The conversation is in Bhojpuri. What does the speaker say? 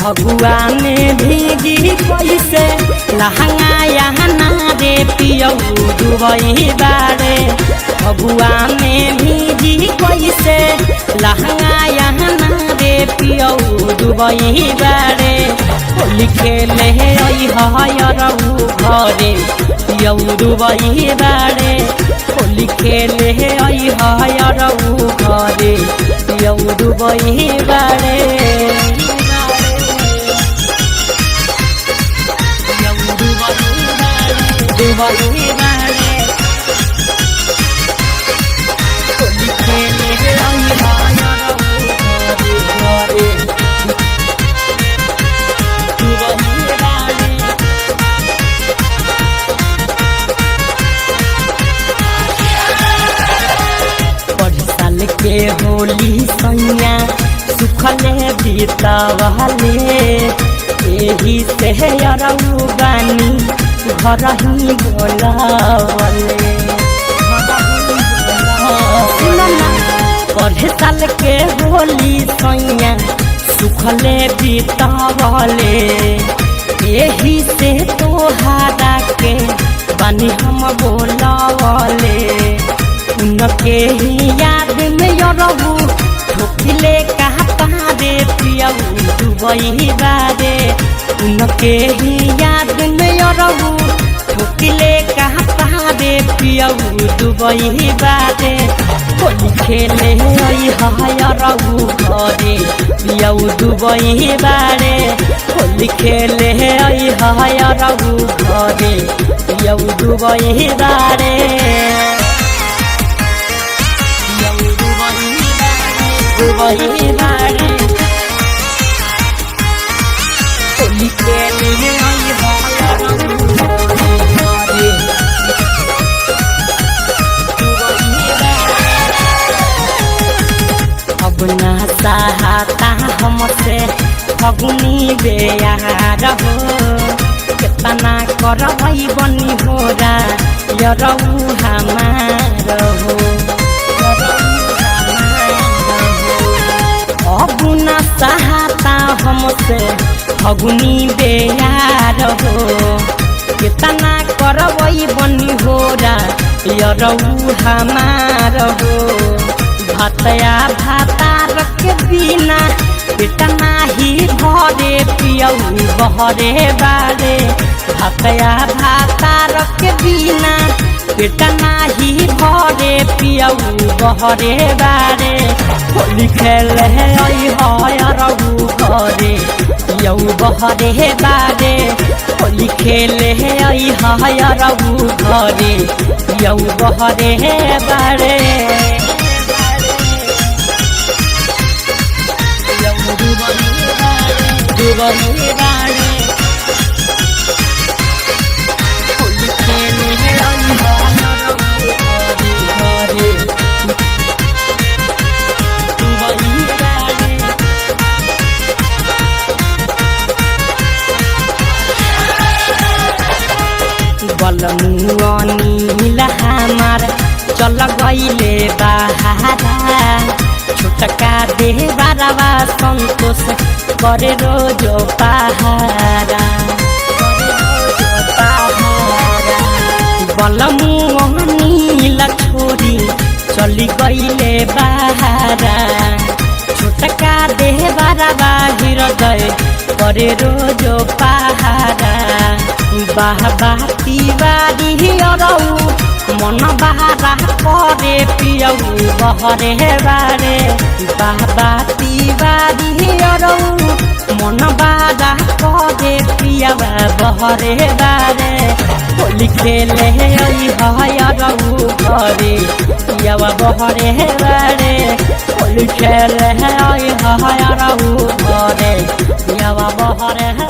फगुआ में भीगी कैसे लहंगा यहाँ रे पियौ डुबई बारे। फगुआ में भीगी कैसे लहंगा यहाँ रे पियौ डुबई बारे। होली खेले हयरऊ घरे पियौ डुबई बारे। होली खेले हयरऊ घरे पियौ डुबई बारे। डुबई बारे होली खेले हयरऊ घरे डुबई बारे। साल के होली सैया सुखले बीतवले। एही से अरऊ बानी घर ही बोलावले। पढ़े साल के होली सैया सुखले बीतवले। एही से तोहारा के बानी हम बोलावले। उनके ही याद में यरऊ ठोकिले कहता रे पियौ डुबई बारे। उनके ही याद में यरऊ ठोकिले कहता रे पियौ डुबई बारे। होली खेले हयरऊ घरे पियौ डुबई बारे। होली खेले हयरऊ घरे पियौ डुबई बारे। डुबई बारे होली खेले हयरऊ घरे डुबई बारे। अब ना सहाता हमसे फगुनी बेयार हो। कितना करवई बनी होरा यरऊ हमार हो। अब ना सहाता हमसे फगुनी बेयार हो। कितना करवई बनी होरा यरऊ हमार हो। भतया भातार के बिना कितना ही घरे पियौ बहरे बारे। भतया भातार के बिना कितना ही घरे पियौ बहरे बारे। होली खेले हयरऊ घरे पियौ बहरे बारे। होली खेले हयरऊ घरे पियौ बहरे बारे। डुबई बारे होली खेले हयरऊ घरे डुबई बारे। बलमुअनी हमार चल गईले बहारा। छोटका देहबारवा संतोष करे रोजो पहारा। बलमुअनी छोरी चली गईले बहारा। छोटका देहबारवा हृदय करे रोजो पहारा। बाबा तिवारी अरऊ मन बहारा करे पियौ बहरे बारे। बाबा तिवारी अरऊ मन बहारा करे पिया बहरे बारे। होली खेले हयरऊ घरे पिया बहरे बारे। होली खेले हयरऊ घरे पिया बहरे।